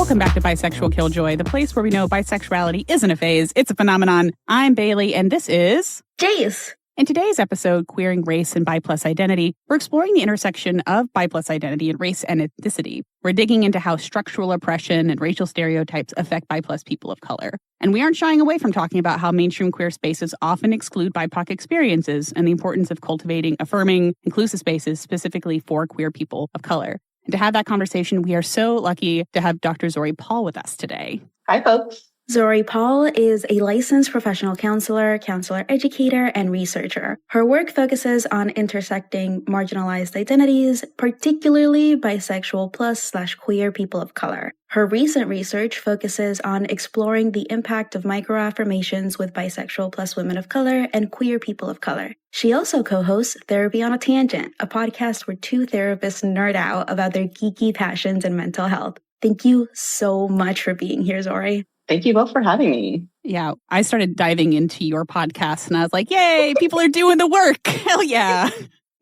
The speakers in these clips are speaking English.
Welcome back to Bisexual Killjoy, the place where we know bisexuality isn't a phase, it's a phenomenon. I'm Bailey, and this is Jace. In today's episode, Queering Race and Bi+ Identity, we're exploring the intersection of Bi+ identity and race and ethnicity. We're digging into how structural oppression and racial stereotypes affect Bi+ people of color. And we aren't shying away from talking about how mainstream queer spaces often exclude BIPOC experiences and the importance of cultivating affirming, inclusive spaces specifically for queer people of color. And to have that conversation, we are so lucky to have Dr. Zori Paul with us today. Hi, folks. Zori Paul is a licensed professional counselor educator, and researcher. Her work focuses on intersecting marginalized identities, particularly bisexual plus/queer people of color. Her recent research focuses on exploring the impact of microaffirmations with bisexual plus women of color and queer people of color. She also co-hosts Therapy on a Tangent, a podcast where two therapists nerd out about their geeky passions and mental health. Thank you so much for being here, Zori. Thank you both for having me. Yeah, I started diving into your podcast and I was like, yay, people are doing the work. Hell yeah.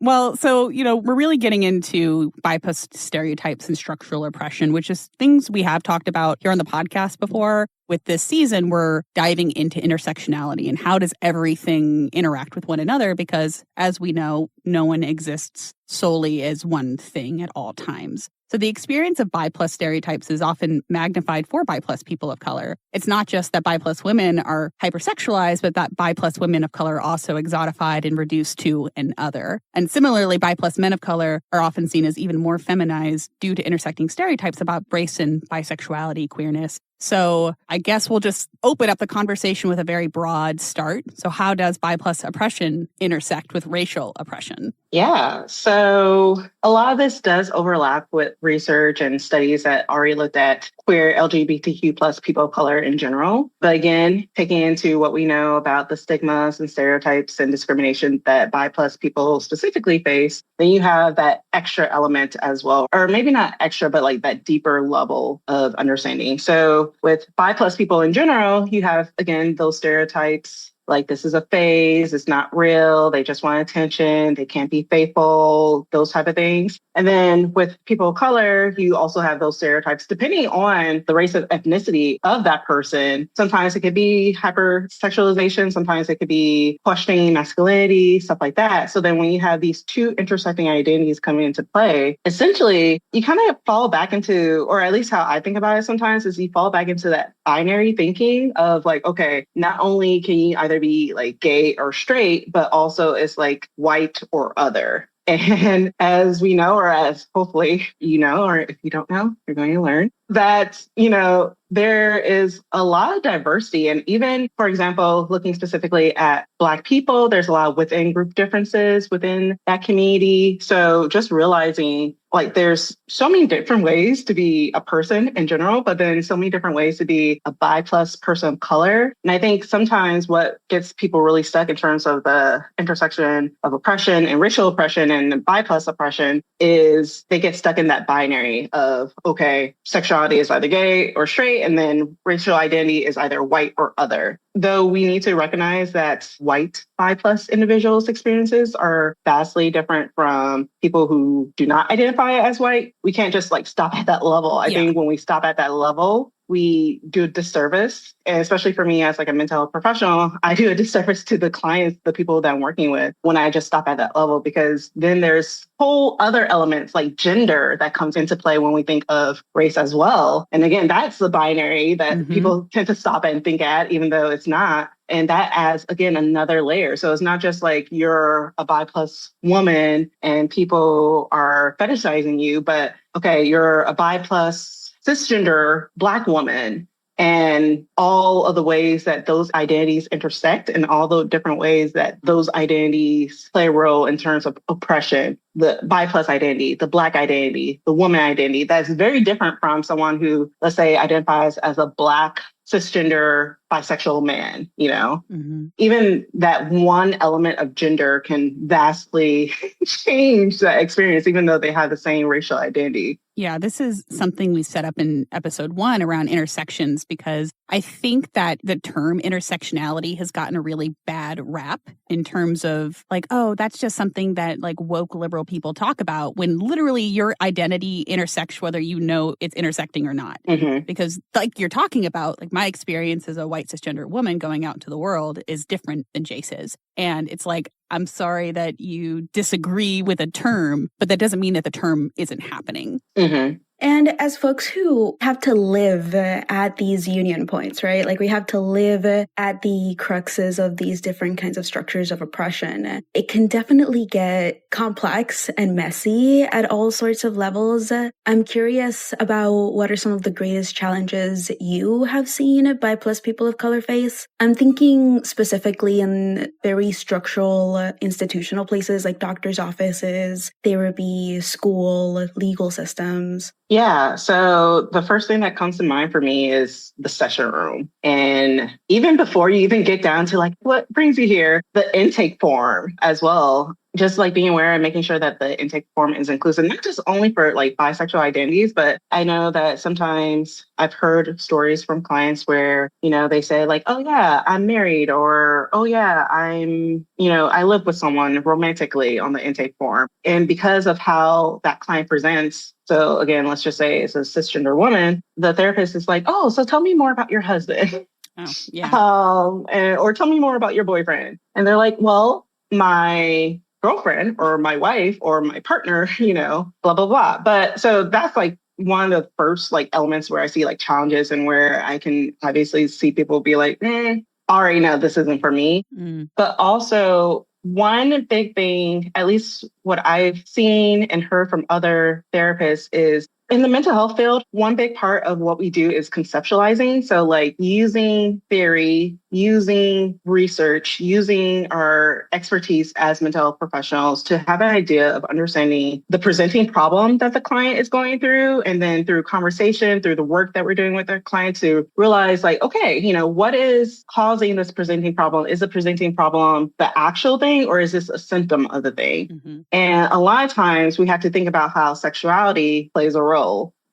Well, so, we're really getting into bi+ stereotypes and structural oppression, which is things we have talked about here on the podcast before. With this season, we're diving into intersectionality and how does everything interact with one another? Because as we know, no one exists solely as one thing at all times. So the experience of bi+ stereotypes is often magnified for bi+ people of color. It's not just that bi+ women are hypersexualized, but that bi+ women of color are also exotified and reduced to an other. And similarly, bi+ men of color are often seen as even more feminized due to intersecting stereotypes about race and bisexuality, queerness. So I guess we'll just open up the conversation with a very broad start. So how does bi+ oppression intersect with racial oppression? Yeah, so a lot of this does overlap with research and studies that already looked at queer LGBTQ plus people of color in general. But again, taking into what we know about the stigmas and stereotypes and discrimination that bi+ people specifically face, then you have that extra element as well, or maybe not extra, but like that deeper level of understanding. So with bi+ people in general, you have, again, those stereotypes. Like, this is a phase, it's not real, they just want attention, they can't be faithful, those type of things. And then with people of color, you also have those stereotypes depending on the race of ethnicity of that person. Sometimes it could be hypersexualization, sometimes it could be questioning masculinity, stuff like that. So then when you have these two intersecting identities coming into play, essentially you kind of fall back into, or at least how I think about it sometimes, is you fall back into that binary thinking of like, okay, not only can you either be like gay or straight, but also it's like white or other. And as we know, or as hopefully you know, or if you don't know, you're going to learn that, there is a lot of diversity. And even, for example, looking specifically at Black people, there's a lot of within group differences within that community. So just realizing like there's so many different ways to be a person in general, but then so many different ways to be a bi+ person of color. And I think sometimes what gets people really stuck in terms of the intersection of oppression and racial oppression and bi+ oppression is they get stuck in that binary of, okay, sexuality is either gay or straight, and then racial identity is either white or other. Though we need to recognize that white bi+ individuals' experiences are vastly different from people who do not identify as white. We can't just like stop at that level. I think when we stop at that level, we do a disservice. And especially for me as like a mental health professional, I do a disservice to the clients, the people that I'm working with when I just stop at that level, because then there's whole other elements like gender that comes into play when we think of race as well. And again, that's the binary that people tend to stop and think at, even though it's not. And that adds, again, another layer. So it's not just like you're a bi+ woman and people are fetishizing you, but okay, you're a bi+ cisgender Black woman, and all of the ways that those identities intersect and all the different ways that those identities play a role in terms of oppression. The bi+ identity, the Black identity, the woman identity, that's very different from someone who, let's say, identifies as a Black cisgender bisexual man, Even that one element of gender can vastly change that experience, even though they have the same racial identity. Yeah, this is something we set up in episode 1 around intersections, because I think that the term intersectionality has gotten a really bad rap in terms of like, oh, that's just something that like woke liberal people talk about, when literally your identity intersects whether you know it's intersecting or not. Mm-hmm. Because like you're talking about, like my experience as a white cisgender woman going out into the world is different than Jace's. And it's like, I'm sorry that you disagree with a term, but that doesn't mean that the term isn't happening. Mm-hmm. And as folks who have to live at these union points, right? Like we have to live at the cruxes of these different kinds of structures of oppression. It can definitely get complex and messy at all sorts of levels. I'm curious about what are some of the greatest challenges you have seen bi+ people of color face. I'm thinking specifically in very structural institutional places like doctors' offices, therapy, school, legal systems. Yeah. So the first thing that comes to mind for me is the session room. And even before you even get down to like what brings you here, the intake form as well. Just like being aware and making sure that the intake form is inclusive, not just only for like bisexual identities, but I know that sometimes I've heard stories from clients where, they say like, oh yeah, I'm married, or, oh yeah, I live with someone romantically on the intake form. And because of how that client presents, so again, let's just say it's a cisgender woman, the therapist is like, oh, so tell me more about your husband. Oh, yeah. Or tell me more about your boyfriend. And they're like, well, my girlfriend or my wife or my partner, blah, blah, blah. But so that's like one of the first like elements where I see like challenges and where I can obviously see people be like, already know this isn't for me. But also one big thing, at least what I've seen and heard from other therapists, is in the mental health field, one big part of what we do is conceptualizing. So like using theory, using research, using our expertise as mental health professionals to have an idea of understanding the presenting problem that the client is going through. And then through conversation, through the work that we're doing with our client, to realize like, okay, what is causing this presenting problem? Is the presenting problem the actual thing, or is this a symptom of the thing? Mm-hmm. And a lot of times we have to think about how sexuality plays a role.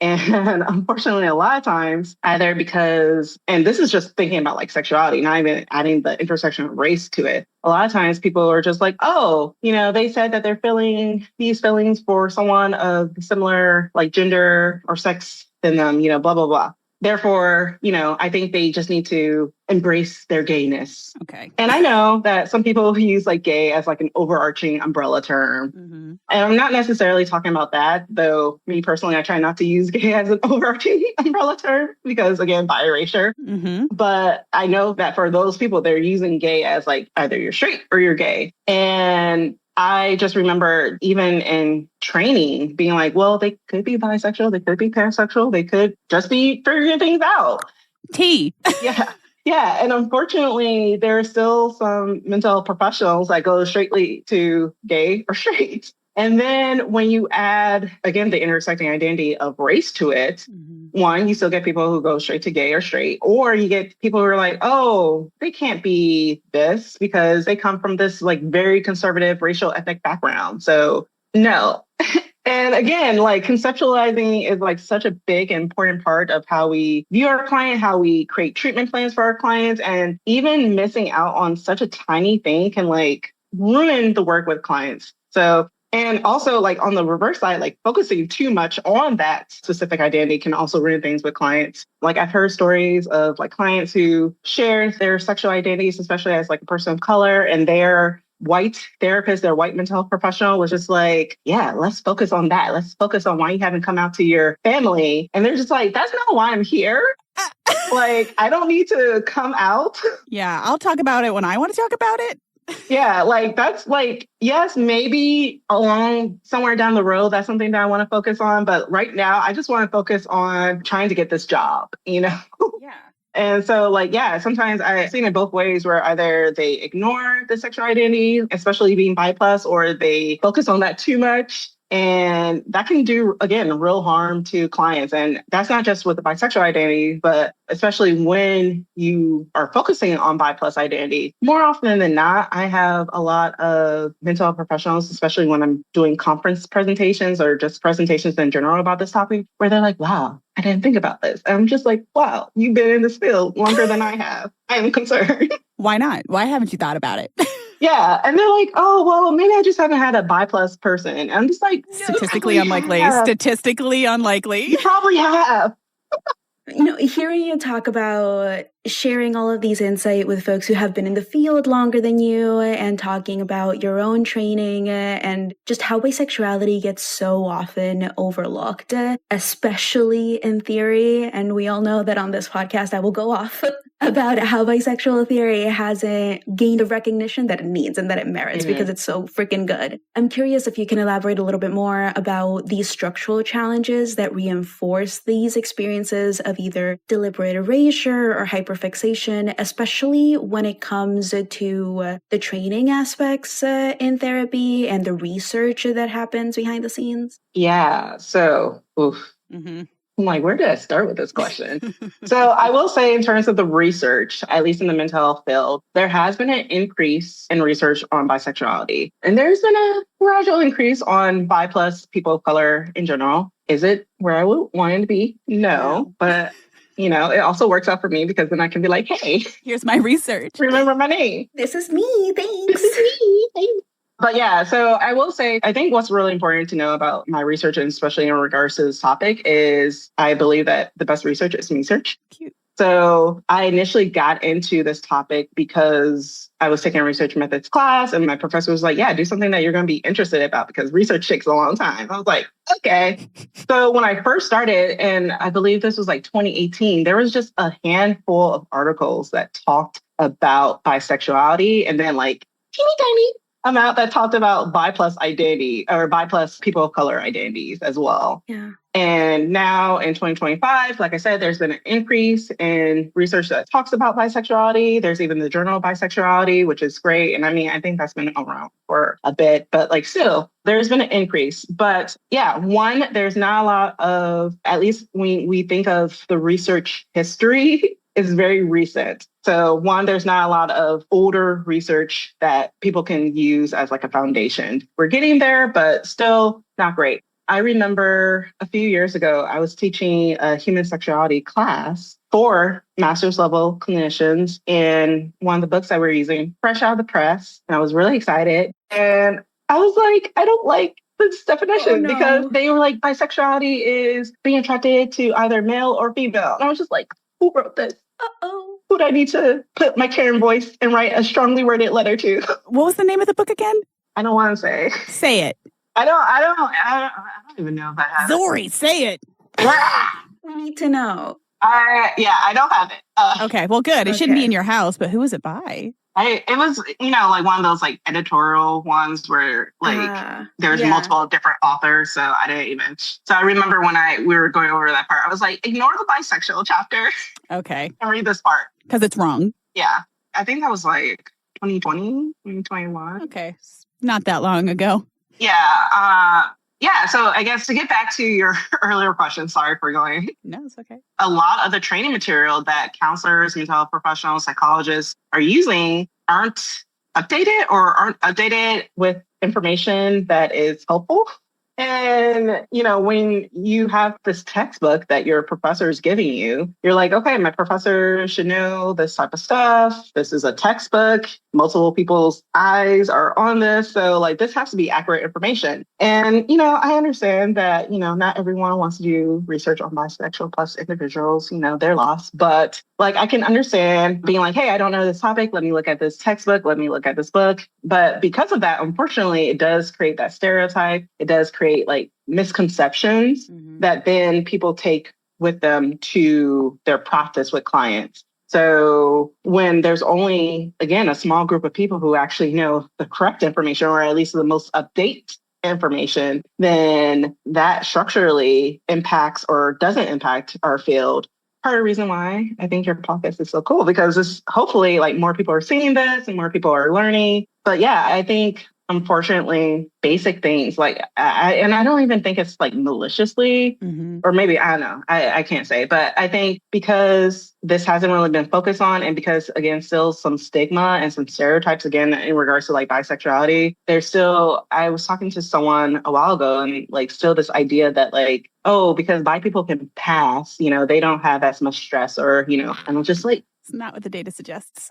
And unfortunately, a lot of times, either because, and this is just thinking about like sexuality, not even adding the intersection of race to it. A lot of times people are just like, oh, they said that they're feeling these feelings for someone of similar like gender or sex than them, blah, blah, blah. Therefore, I think they just need to embrace their gayness. Okay. And I know that some people use like gay as like an overarching umbrella term. Mm-hmm. And I'm not necessarily talking about that, though me personally, I try not to use gay as an overarching umbrella term because, again, bi erasure. Mm-hmm. But I know that for those people, they're using gay as like either you're straight or you're gay. And I just remember even in training being like, well, they could be bisexual, they could be pansexual, they could just be figuring things out. Yeah. Yeah. And unfortunately, there are still some mental health professionals that go straightly to gay or straight. And then when you add, again, the intersecting identity of race to it, one, you still get people who go straight to gay or straight, or you get people who are like, oh, they can't be this because they come from this like very conservative racial ethnic background. So no. And again, like conceptualizing is like such a big and important part of how we view our client, how we create treatment plans for our clients, and even missing out on such a tiny thing can like ruin the work with clients. So, and also like on the reverse side, like focusing too much on that specific identity can also ruin things with clients. Like I've heard stories of like clients who share their sexual identities, especially as like a person of color, and their white therapist, their white mental health professional was just like, yeah, let's focus on that. Let's focus on why you haven't come out to your family. And they're just like, that's not why I'm here. Like, I don't need to come out. Yeah, I'll talk about it when I want to talk about it. Yeah, like that's like, yes, maybe along somewhere down the road, that's something that I want to focus on. But right now, I just want to focus on trying to get this job, Yeah. And so like, yeah, sometimes I've seen it both ways where either they ignore the sexual identity, especially being bi+, or they focus on that too much. And that can do, again, real harm to clients. And that's not just with the bisexual identity, but especially when you are focusing on bi+ identity. More often than not, I have a lot of mental health professionals, especially when I'm doing conference presentations or just presentations in general about this topic, where they're like, wow, I didn't think about this. And I'm just like, wow, you've been in this field longer than I have. I am concerned. Why not? Why haven't you thought about it? Yeah. And they're like, oh, well, maybe I just haven't had a bi+ person. And I'm just like, statistically unlikely. Statistically unlikely. You probably have. Hearing you talk about sharing all of these insight with folks who have been in the field longer than you and talking about your own training and just how bisexuality gets so often overlooked, especially in theory. And we all know that on this podcast, I will go off about how bisexual theory hasn't gained the recognition that it needs and that it merits because it's so freaking good. I'm curious if you can elaborate a little bit more about these structural challenges that reinforce these experiences of either deliberate erasure or hyperfixation, especially when it comes to the training aspects in therapy and the research that happens behind the scenes. Yeah. So, I'm like, where did I start with this question? So I will say in terms of the research, at least in the mental health field, there has been an increase in research on bisexuality. And there's been a gradual increase on bi+ people of color in general. Is it where I would want it to be? No. But, it also works out for me because then I can be like, hey, here's my research. Remember my name. This is me. Thanks. This is me. Thanks. But yeah, so I will say, I think what's really important to know about my research, and especially in regards to this topic, is I believe that the best research is research. Cute. So I initially got into this topic because I was taking a research methods class and my professor was like, yeah, do something that you're going to be interested about because research takes a long time. I was like, okay. So when I first started, and I believe this was like 2018, there was just a handful of articles that talked about bisexuality and then like teeny tiny amount that talked about bi+ identity or bi+ people of color identities as well. Yeah. And now in 2025, like I said, there's been an increase in research that talks about bisexuality. There's even the Journal of Bisexuality, which is great. And I mean, I think that's been around for a bit, but like still, there's been an increase. But yeah, one, there's not a lot of, at least when we think of the research history, is very recent. So one, there's not a lot of older research that people can use as like a foundation. We're getting there, but still not great. I remember a few years ago, I was teaching a human sexuality class for master's level clinicians. And one of the books that we're using, fresh out of the press, and I was really excited. And I was like, I don't like this definition because they were like, bisexuality is being attracted to either male or female. And I was just like, who wrote this? Uh-oh. Who do I need to put my Karen voice and write a strongly worded letter to? What was the name of the book again? I don't want to say. Say it. I don't even know if I have Zori, say it. We need to know. I don't have it. Okay, well, good. It shouldn't be in your house, but who was it by? It was, like one of those like editorial ones where like there's multiple different authors. So I didn't even. So I remember when we were going over that part, I was like, ignore the bisexual chapter. Okay. And read this part. Because it's wrong. Yeah. I think that was like 2020, 2021. Okay. Not that long ago. Yeah. So I guess to get back to your earlier question, sorry for going. No, it's okay. A lot of the training material that counselors, mental health professionals, psychologists are using aren't updated with information that is helpful. And, when you have this textbook that your professor is giving you, you're like, okay, my professor should know this type of stuff. This is a textbook. Multiple people's eyes are on this. So like this has to be accurate information. And, I understand that, not everyone wants to do research on bisexual plus individuals, they're lost. But like I can understand being like, hey, I don't know this topic. Let me look at this textbook. Let me look at this book. But because of that, unfortunately, it does create that stereotype. It does create like misconceptions that then people take with them to their practice with clients. So when there's only, again, a small group of people who actually know the correct information, or at least the most update information, then that structurally impacts or doesn't impact our field. Part of the reason why I think your podcast is so cool, because it's hopefully like more people are seeing this and more people are learning. But yeah, I think unfortunately, basic things like, and I don't even think it's like maliciously, or maybe, I don't know, I can't say, but I think because this hasn't really been focused on, and because, again, still some stigma and some stereotypes, again, in regards to like bisexuality, there's still, I was talking to someone a while ago, and like still this idea that like, oh, because bi people can pass, they don't have as much stress, or, and I'm just like, it's not what the data suggests.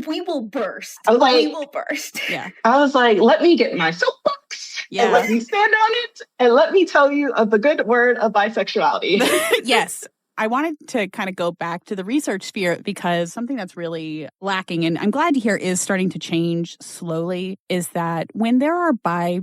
We will burst. We will burst. Yeah. I was like, let me get my soapbox and let me stand on it and let me tell you of the good word of bisexuality. Yes. I wanted to kind of go back to the research sphere because something that's really lacking, and I'm glad to hear is starting to change slowly, is that when there are bi+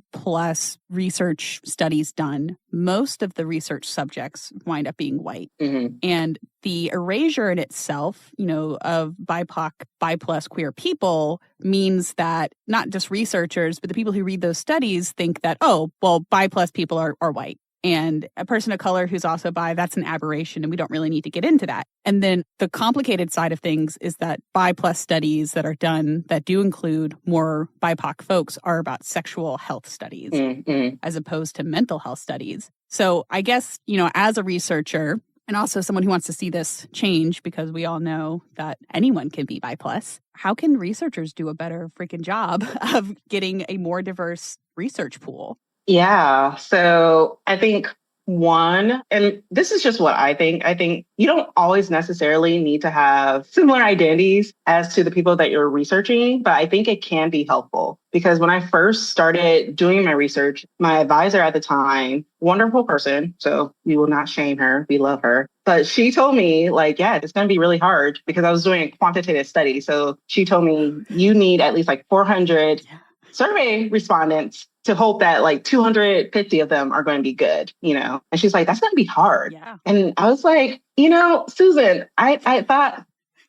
research studies done, most of the research subjects wind up being white. And the erasure in itself, of BIPOC, bi+ queer people means that not just researchers, but the people who read those studies think that, oh, well, bi+ people are white. And a person of color who's also bi, that's an aberration, and we don't really need to get into that. And then the complicated side of things is that bi+ studies that are done that do include more BIPOC folks are about sexual health studies as opposed to mental health studies. So I guess, as a researcher, and also someone who wants to see this change, because we all know that anyone can be bi+, how can researchers do a better freaking job of getting a more diverse research pool? Yeah. So I think one, and this is just what I think you don't always necessarily need to have similar identities as to the people that you're researching, but I think it can be helpful. Because when I first started doing my research, my advisor at the time, wonderful person, so we will not shame her, we love her, but she told me like, yeah, it's going to be really hard, because I was doing a quantitative study. So she told me you need at least like 400 survey respondents to hope that like 250 of them are going to be good, And she's like, that's going to be hard. Yeah. And I was like, Susan, I thought,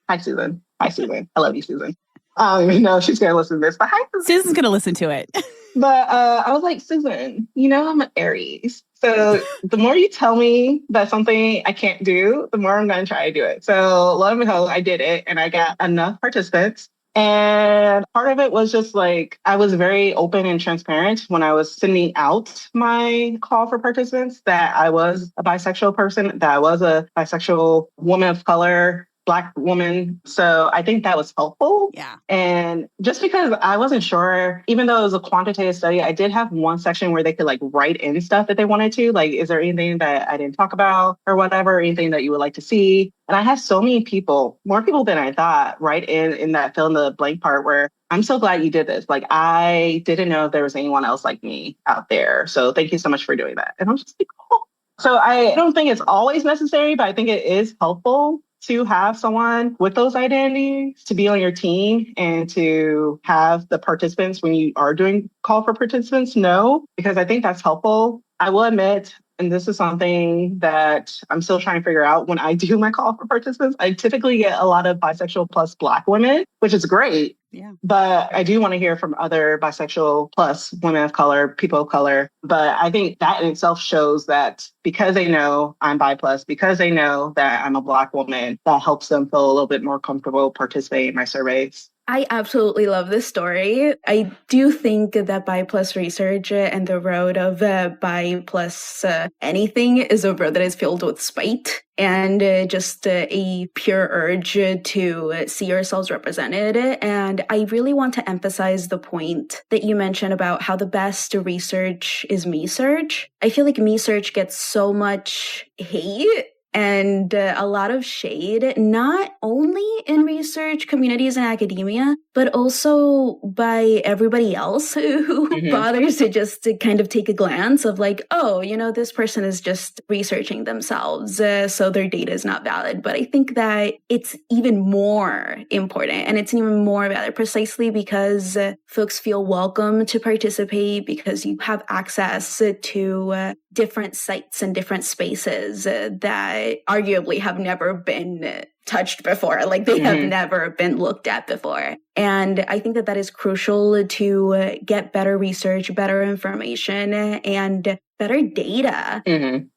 hi, Susan. Hi, Susan. I love you, Susan. I don't even know if she's going to listen to this, but hi, Susan. Susan's going to listen to it. But I was like, Susan, I'm an Aries. So the more you tell me that something I can't do, the more I'm going to try to do it. So lo and behold, I did it, and I got enough participants. And part of it was just like, I was very open and transparent when I was sending out my call for participants that I was a bisexual person, that I was a bisexual woman of color, Black woman. So I think that was helpful. Yeah. And just because I wasn't sure, even though it was a quantitative study, I did have one section where they could like write in stuff that they wanted to, like, is there anything that I didn't talk about or whatever, anything that you would like to see? And I had so many people, more people than I thought, write in that fill in the blank part where I'm so glad you did this. Like, I didn't know if there was anyone else like me out there. So thank you so much for doing that. And I'm just like, oh. So I don't think it's always necessary, but I think it is helpful to have someone with those identities to be on your team and to have the participants, when you are doing call for participants, know, because I think that's helpful. I will admit, and this is something that I'm still trying to figure out, when I do my call for participants, I typically get a lot of bisexual plus Black women, which is great. Yeah. But I do want to hear from other bisexual plus women of color, people of color. But I think that in itself shows that because they know I'm bi+, because they know that I'm a Black woman, that helps them feel a little bit more comfortable participating in my surveys. I absolutely love this story. I do think that bi+ research and the road of bi+ anything is a road that is filled with spite and just a pure urge to see yourselves represented. And I really want to emphasize the point that you mentioned about how the best research is me-search. I feel like me-search gets so much hate and a lot of shade, not only in research communities and academia, but also by everybody else who bothers to just kind of take a glance of like, oh, this person is just researching themselves, so their data is not valid. But I think that it's even more important, and it's even more valid precisely because folks feel welcome to participate, because you have access to different sites and different spaces that arguably have never been touched before, like they have never been looked at before. And I think that is crucial to get better research, better information, and better data.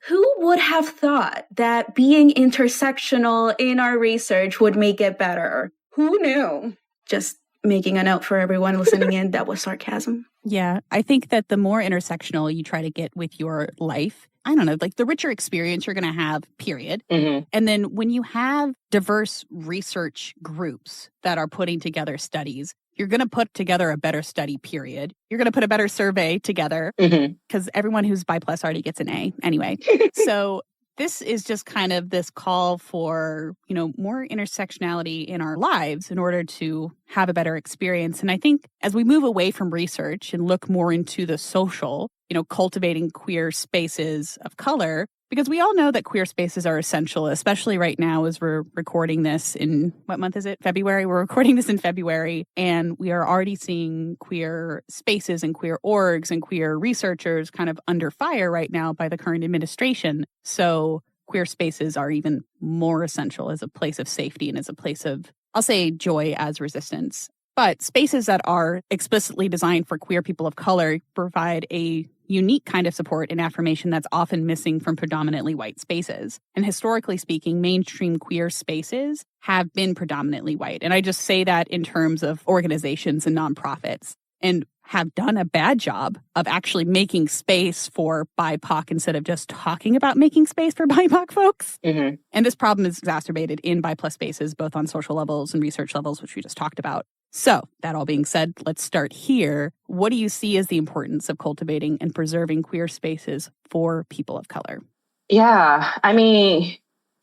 Who would have thought that being intersectional in our research would make it better? Who knew? Just making a note for everyone listening in, that was sarcasm. Yeah, I think that the more intersectional you try to get with your life, I don't know, like the richer experience you're going to have, period. Mm-hmm. And then when you have diverse research groups that are putting together studies, you're going to put together a better study, period. You're going to put a better survey together because everyone who's bi+ already gets an A anyway. So this is just kind of this call for, more intersectionality in our lives in order to have a better experience. And I think as we move away from research and look more into the social, cultivating queer spaces of color, because we all know that queer spaces are essential, especially right now as we're recording this in, what month is it? February. We're recording this in February, and we are already seeing queer spaces and queer orgs and queer researchers kind of under fire right now by the current administration. So queer spaces are even more essential as a place of safety and as a place of, I'll say, joy as resistance. But spaces that are explicitly designed for queer people of color provide a unique kind of support and affirmation that's often missing from predominantly white spaces. And historically speaking, mainstream queer spaces have been predominantly white. And I just say that in terms of organizations and nonprofits, and have done a bad job of actually making space for BIPOC instead of just talking about making space for BIPOC folks. Mm-hmm. And this problem is exacerbated in bi+ spaces, both on social levels and research levels, which we just talked about. So that all being said, let's start here. What do you see as the importance of cultivating and preserving queer spaces for people of color? Yeah,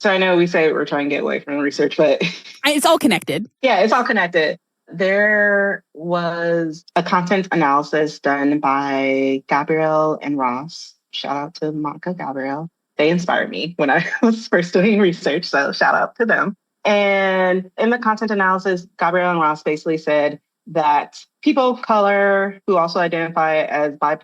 so I know we say we're trying to get away from research, but it's all connected. Yeah, it's all connected. There was a content analysis done by Gabrielle and Ross. Shout out to Monica Gabrielle. They inspired me when I was first doing research, so shout out to them. And in the content analysis, Gabrielle and Ross basically said that people of color who also identify as bi+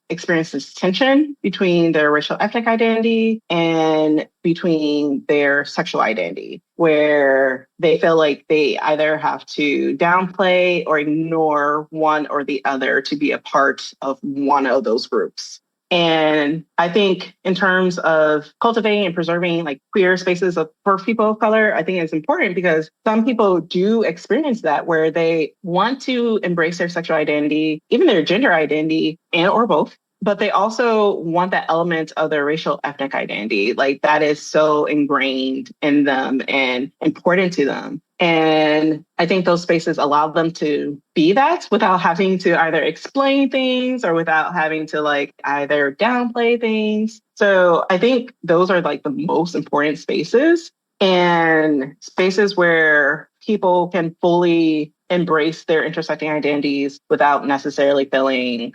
experience this tension between their racial ethnic identity and between their sexual identity, where they feel like they either have to downplay or ignore one or the other to be a part of one of those groups. And I think in terms of cultivating and preserving queer spaces for people of color, I think it's important because some people do experience that where they want to embrace their sexual identity, even their gender identity, and or both. But they also want that element of their racial ethnic identity. That is so ingrained in them and important to them. And I think those spaces allow them to be that without having to either explain things or without having to either downplay things. So I think those are the most important spaces, and spaces where people can fully embrace their intersecting identities without necessarily feeling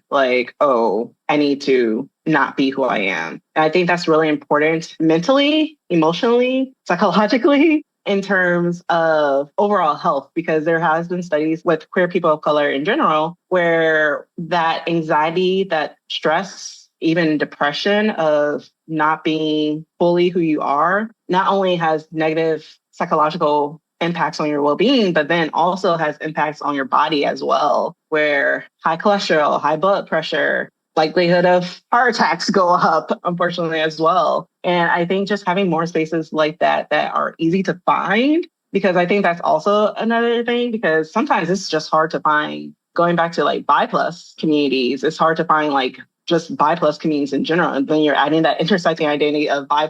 oh, I need to not be who I am. And I think that's really important mentally, emotionally, psychologically, in terms of overall health, because there has been studies with queer people of color in general where that anxiety, that stress, even depression of not being fully who you are, not only has negative psychological impacts on your well-being, but then also has impacts on your body as well, where high cholesterol, high blood pressure, likelihood of heart attacks go up, unfortunately, as well. And I think just having more spaces like that are easy to find, because I think that's also another thing, because sometimes it's just hard to find. Going back to bi+ communities, it's hard to find just bi+ communities in general. And then you're adding that intersecting identity of bi+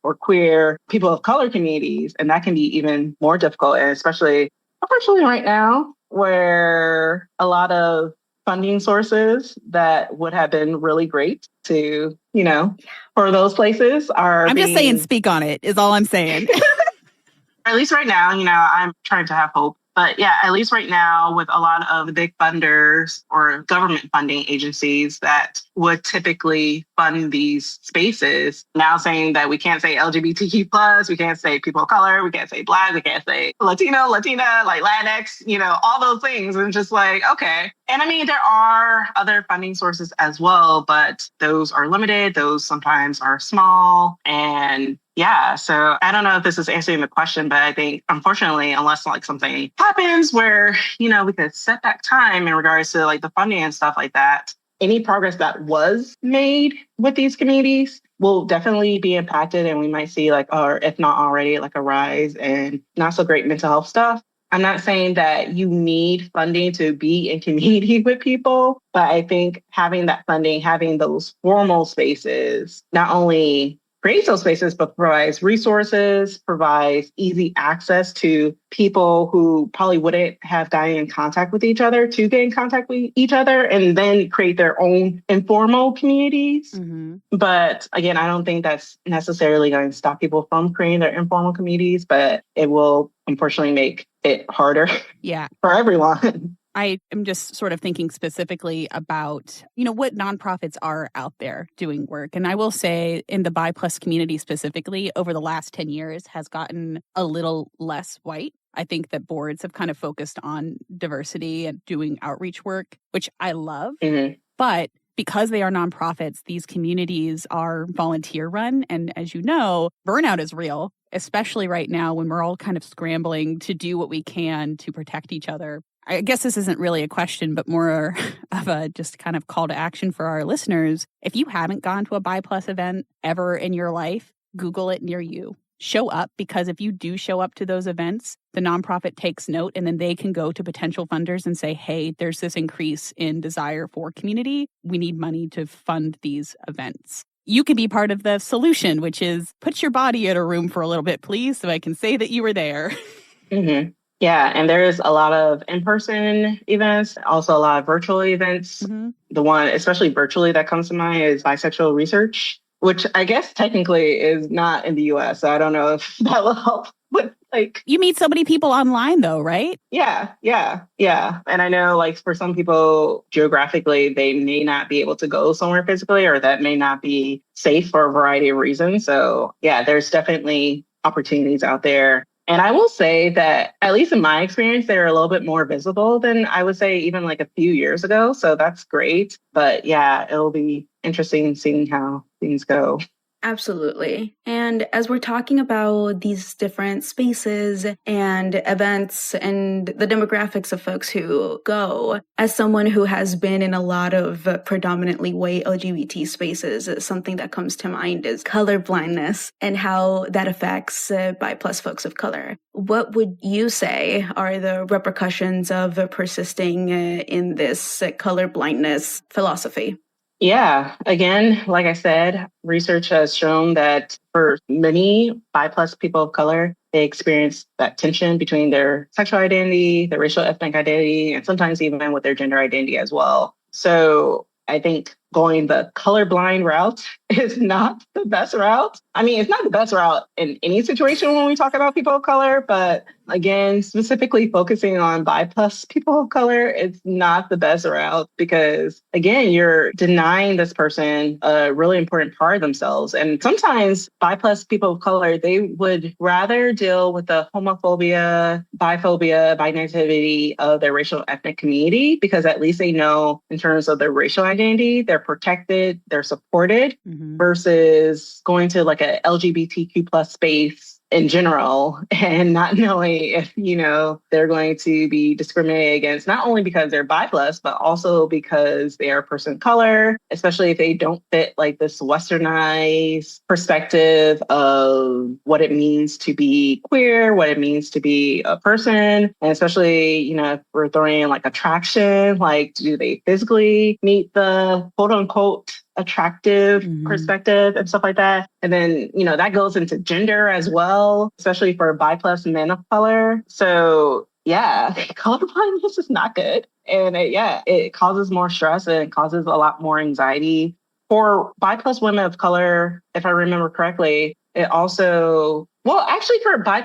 or queer people of color communities. And that can be even more difficult. And especially, unfortunately, right now, where a lot of funding sources that would have been really great to, for those places are just saying, speak on it is all I'm saying. At least right now, I'm trying to have hope. But yeah, at least right now, with a lot of the big funders or government funding agencies that would typically fund these spaces, now saying that we can't say LGBTQ+, we can't say people of color, we can't say Black, we can't say Latino, Latina, Latinx, all those things. And just okay. And there are other funding sources as well, but those are limited. Those sometimes are small. And yeah, so I don't know if this is answering the question, but I think, unfortunately, unless something happens where, we could set back time in regards to the funding and stuff like that, any progress that was made with these communities will definitely be impacted. And we might see or if not already, a rise in not so great mental health stuff. I'm not saying that you need funding to be in community with people, but I think having that funding, having those formal spaces, not only creates those spaces, but provides resources, provides easy access to people who probably wouldn't have gotten in contact with each other to get in contact with each other and then create their own informal communities. Mm-hmm. But again, I don't think that's necessarily going to stop people from creating their informal communities, but it will unfortunately make it harder for everyone. I am just sort of thinking specifically about, what nonprofits are out there doing work. And I will say in the bi+ community specifically, over the last 10 years has gotten a little less white. I think that boards have kind of focused on diversity and doing outreach work, which I love. Mm-hmm. But because they are nonprofits, these communities are volunteer run. And as you know, burnout is real, especially right now when we're all kind of scrambling to do what we can to protect each other. I guess this isn't really a question, but more of a just kind of call to action for our listeners. If you haven't gone to a bi+ event ever in your life, Google it near you. Show up, because if you do show up to those events, the nonprofit takes note and then they can go to potential funders and say, hey, there's this increase in desire for community. We need money to fund these events. You can be part of the solution, which is put your body in a room for a little bit, please, so I can say that you were there. Mm-hmm. Yeah, and there's a lot of in-person events, also a lot of virtual events. Mm-hmm. The one, especially virtually, that comes to mind is bisexual research, which I guess technically is not in the US. So I don't know if that will help with You meet so many people online though, right? Yeah. And I know for some people geographically, they may not be able to go somewhere physically, or that may not be safe for a variety of reasons. So yeah, there's definitely opportunities out there. And I will say that, at least in my experience, they're a little bit more visible than I would say even a few years ago. So that's great. But yeah, it'll be interesting seeing how things go. Absolutely. And as we're talking about these different spaces and events and the demographics of folks who go, as someone who has been in a lot of predominantly white LGBT spaces, something that comes to mind is colorblindness and how that affects bi+ folks of color. What would you say are the repercussions of persisting in this colorblindness philosophy? Yeah, again, like I said, research has shown that for many bi+ people of color, they experience that tension between their sexual identity, their racial ethnic identity, and sometimes even with their gender identity as well. So I think going the colorblind route is not the best route. I mean, it's not the best route in any situation when we talk about people of color, but again, specifically focusing on bi+ people of color, it's not the best route because, again, you're denying this person a really important part of themselves. And sometimes bi+ people of color, they would rather deal with the homophobia, biphobia, bi-negativity of their racial ethnic community because at least they know in terms of their racial identity, they're protected, they're supported, versus going to a LGBTQ+ space in general and not knowing if, they're going to be discriminated against, not only because they're bi+, but also because they are a person of color, especially if they don't fit this westernized perspective of what it means to be queer, what it means to be a person. And especially, if we're throwing in attraction, do they physically meet the quote unquote attractive perspective and stuff like that. And then, that goes into gender as well, especially for bi+ men of color. So yeah, colorblindness is not good. And it causes more stress and it causes a lot more anxiety. For bi+ women of color, if I remember correctly, it also, actually for bi+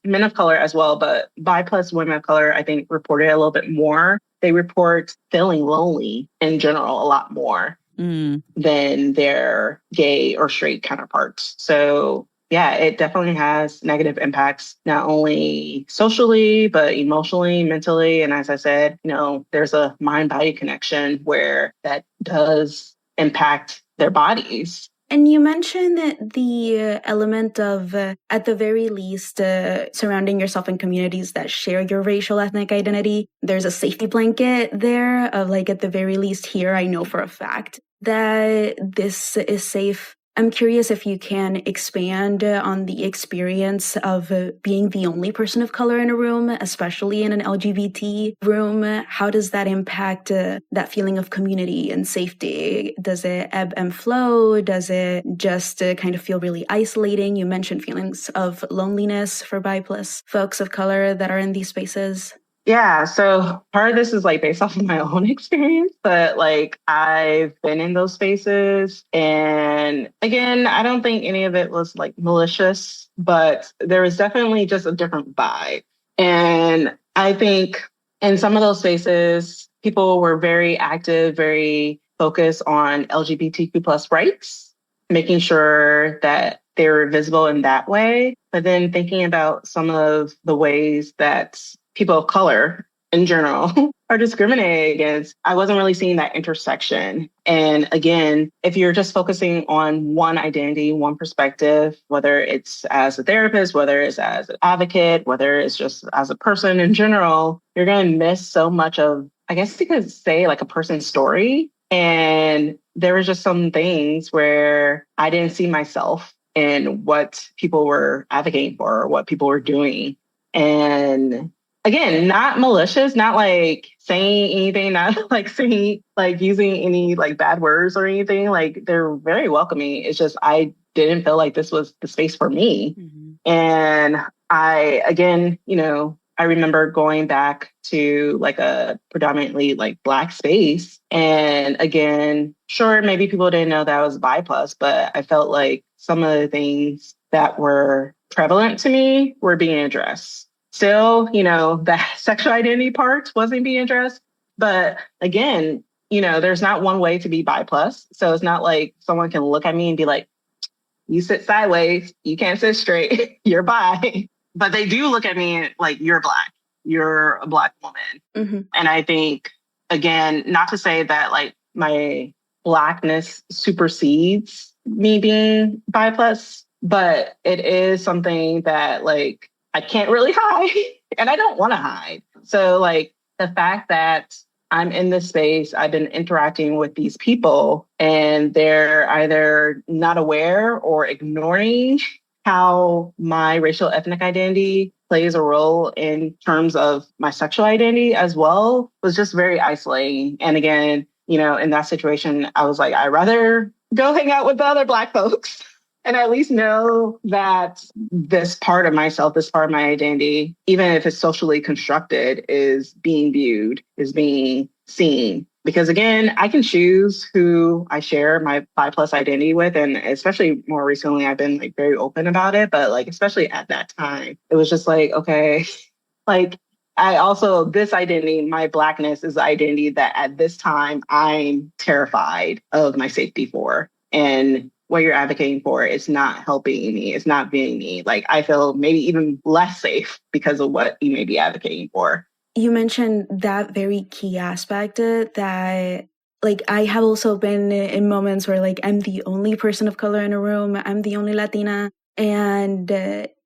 men of color as well, but bi+ women of color, I think, reported a little bit more. They report feeling lonely in general a lot more than their gay or straight counterparts. So yeah, it definitely has negative impacts, not only socially, but emotionally, mentally. And as I said, there's a mind-body connection where that does impact their bodies. And you mentioned that the element of, at the very least, surrounding yourself in communities that share your racial ethnic identity. There's a safety blanket there of at the very least here, I know for a fact that this is safe I'm curious if you can expand on the experience of being the only person of color in a room, especially in an LGBT room. How does that impact that feeling of community and safety? Does it ebb and flow? Does it just kind of feel really isolating? You mentioned feelings of loneliness for bi+ folks of color that are in these spaces. Yeah, so part of this is like based off of my own experience, but like I've been in those spaces. And again, I don't think any of it was like malicious, but there was definitely just a different vibe. And I think in some of those spaces, people were very active, very focused on LGBTQ plus rights, making sure that they were visible in that way. But then thinking about some of the ways that people of color in general are discriminated against, I wasn't really seeing that intersection. And again, if you're just focusing on one identity, one perspective, whether it's as a therapist, whether it's as an advocate, whether it's just as a person in general, you're going to miss so much of, I guess you could say, like a person's story. And there was just some things where I didn't see myself in what people were advocating for or what people were doing. And again, not malicious, not like saying anything, not like saying, like using any like bad words or anything. Like they're very welcoming. It's just, I didn't feel like this was the space for me. Mm-hmm. And again, I remember going back to like a predominantly like Black space. And again, sure, maybe people didn't know that I was bi+, but I felt like some of the things that were prevalent to me were being addressed. Still, the sexual identity part wasn't being addressed. But again, there's not one way to be bi+. So it's not like someone can look at me and be like, you sit sideways, you can't sit straight, you're bi. But they do look at me like, you're Black, you're a Black woman. Mm-hmm. And I think, again, not to say that like my Blackness supersedes me being bi+, but it is something that like, I can't really hide and I don't want to hide. So like the fact that I'm in this space, I've been interacting with these people and they're either not aware or ignoring how my racial ethnic identity plays a role in terms of my sexual identity as well was just very isolating. And again, in that situation, I was like, I'd rather go hang out with the other Black folks. And at least know that this part of myself, this part of my identity, even if it's socially constructed, is being viewed, is being seen. Because again, I can choose who I share my bi+ identity with. And especially more recently, I've been like very open about it. But like, especially at that time, it was just like, okay, like I also, this identity, my Blackness is the identity that at this time I'm terrified of my safety for. And what you're advocating for is not helping me. It's not being me. Like I feel maybe even less safe because of what you may be advocating for. You mentioned that very key aspect that like I have also been in moments where like I'm the only person of color in a room. I'm the only Latina. And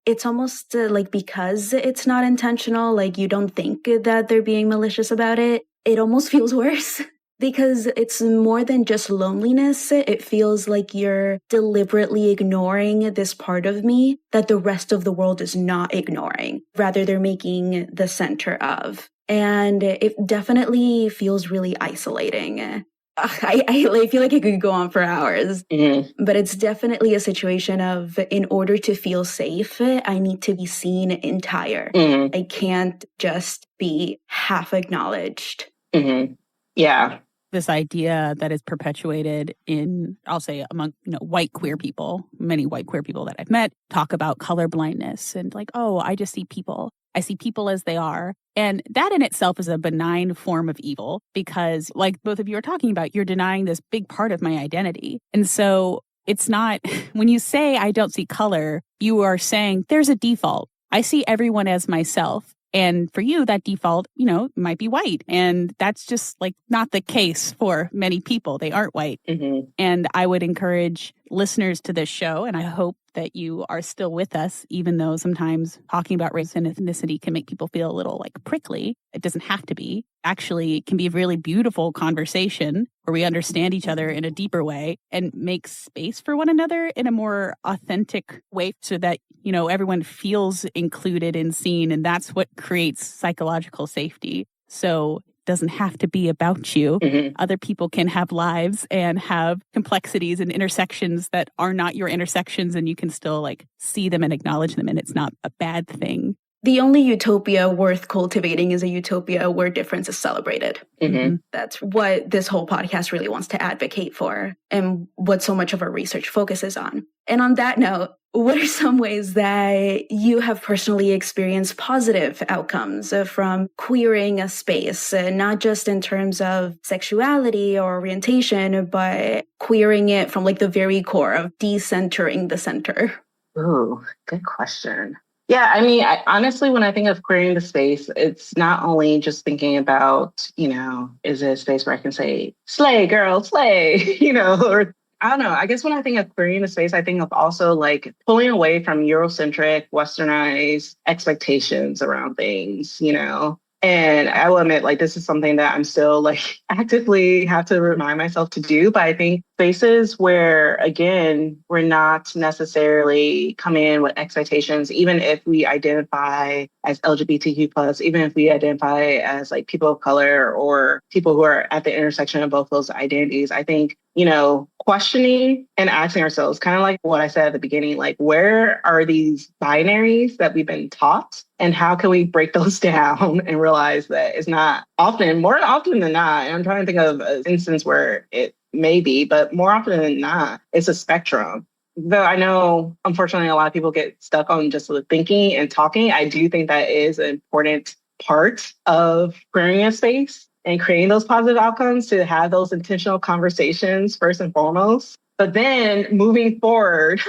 it's almost like because it's not intentional, like you don't think that they're being malicious about it. It almost feels worse. Because it's more than just loneliness. It feels like you're deliberately ignoring this part of me that the rest of the world is not ignoring. Rather, they're making the center of. And it definitely feels really isolating. I feel like it could go on for hours. Mm-hmm. But it's definitely a situation of, in order to feel safe, I need to be seen entire. Mm-hmm. I can't just be half acknowledged. Mm-hmm. Yeah. This idea that is perpetuated in, I'll say, among white queer people, many white queer people that I've met talk about colorblindness and like, oh, I just see people. I see people as they are. And that in itself is a benign form of evil because, like both of you are talking about, you're denying this big part of my identity. And so it's not, when you say I don't see color, you are saying there's a default. I see everyone as myself. And for you, that default, might be white. And that's just like not the case for many people. They aren't white. Mm-hmm. And I would encourage listeners to this show, and I hope that you are still with us, even though sometimes talking about race and ethnicity can make people feel a little like prickly. It doesn't have to be. Actually, it can be a really beautiful conversation where we understand each other in a deeper way and make space for one another in a more authentic way so that, you know, everyone feels included and seen. And that's what creates psychological safety. So doesn't have to be about you. Mm-hmm. Other people can have lives and have complexities and intersections that are not your intersections, and you can still like see them and acknowledge them, and it's not a bad thing. The only utopia worth cultivating is a utopia where difference is celebrated. Mm-hmm. That's what this whole podcast really wants to advocate for and what so much of our research focuses on. And on that note, what are some ways that you have personally experienced positive outcomes from queering a space, not just in terms of sexuality or orientation, but queering it from like the very core of decentering the center? Ooh, good question. Yeah, I mean, honestly, when I think of queering the space, it's not only just thinking about, you know, is it a space where I can say, slay, girl, slay, you know, or I don't know. I guess when I think of queering the space, I think of also like pulling away from Eurocentric, westernized expectations around things, you know. And I will admit, like, this is something that I'm still like actively have to remind myself to do. But I think spaces where, again, we're not necessarily coming in with expectations, even if we identify as LGBTQ plus, even if we identify as like people of color or people who are at the intersection of both those identities, I think, you know, questioning and asking ourselves, kind of like what I said at the beginning, like, where are these binaries that we've been taught? And how can we break those down and realize that it's not often, more often than not, and I'm trying to think of an instance where it may be, but more often than not, it's a spectrum. Though I know, unfortunately, a lot of people get stuck on just the thinking and talking. I do think that is an important part of queering a space and creating those positive outcomes, to have those intentional conversations first and foremost. But then moving forward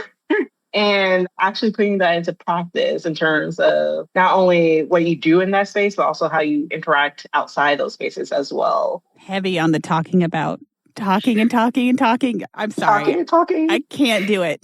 and actually putting that into practice in terms of not only what you do in that space, but also how you interact outside those spaces as well. Heavy on the talking about. Talking and talking and talking. I'm sorry. Talking and talking. I can't do it.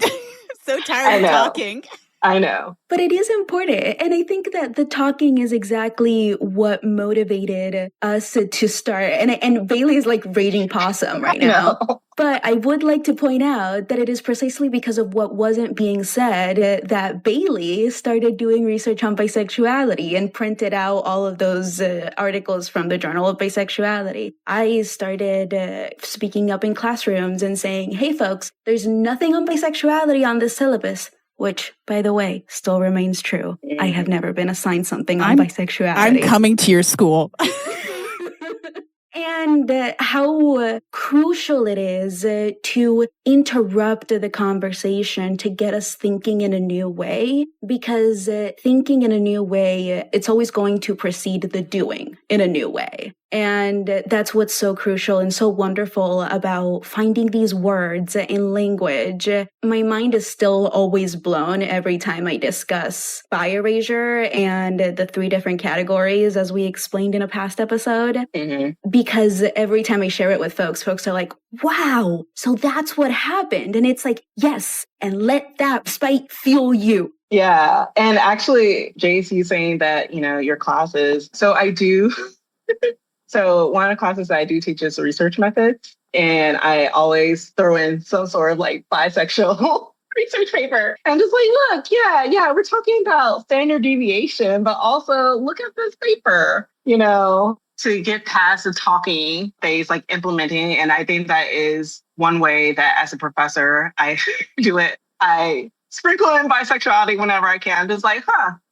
So tired of talking. I know. But it is important. And I think that the talking is exactly what motivated us to start. And Bailey is like raging possum right now. But I would like to point out that it is precisely because of what wasn't being said that Bailey started doing research on bisexuality and printed out all of those articles from the Journal of Bisexuality. I started speaking up in classrooms and saying, hey, folks, there's nothing on bisexuality on this syllabus. Which, by the way, still remains true. I have never been assigned something on bisexuality. I'm coming to your school. And how crucial it is to interrupt the conversation to get us thinking in a new way, because thinking in a new way, it's always going to precede the doing in a new way. And that's what's so crucial and so wonderful about finding these words in language. My mind is still always blown every time I discuss bi erasure and the 3 different categories, as we explained in a past episode. Mm-hmm. Because every time I share it with folks are like, wow, so that's what happened. And it's like, yes, and let that spite fuel you. Yeah. And actually, Jace, you saying that, you know, your classes. So I do. So one of the classes that I do teach is research methods. And I always throw in some sort of like bisexual research paper. And I'm just like, look, yeah, we're talking about standard deviation, but also look at this paper, you know, to get past the talking phase, like implementing. And I think that is one way that as a professor, I do it. I sprinkle in bisexuality whenever I can. Just like,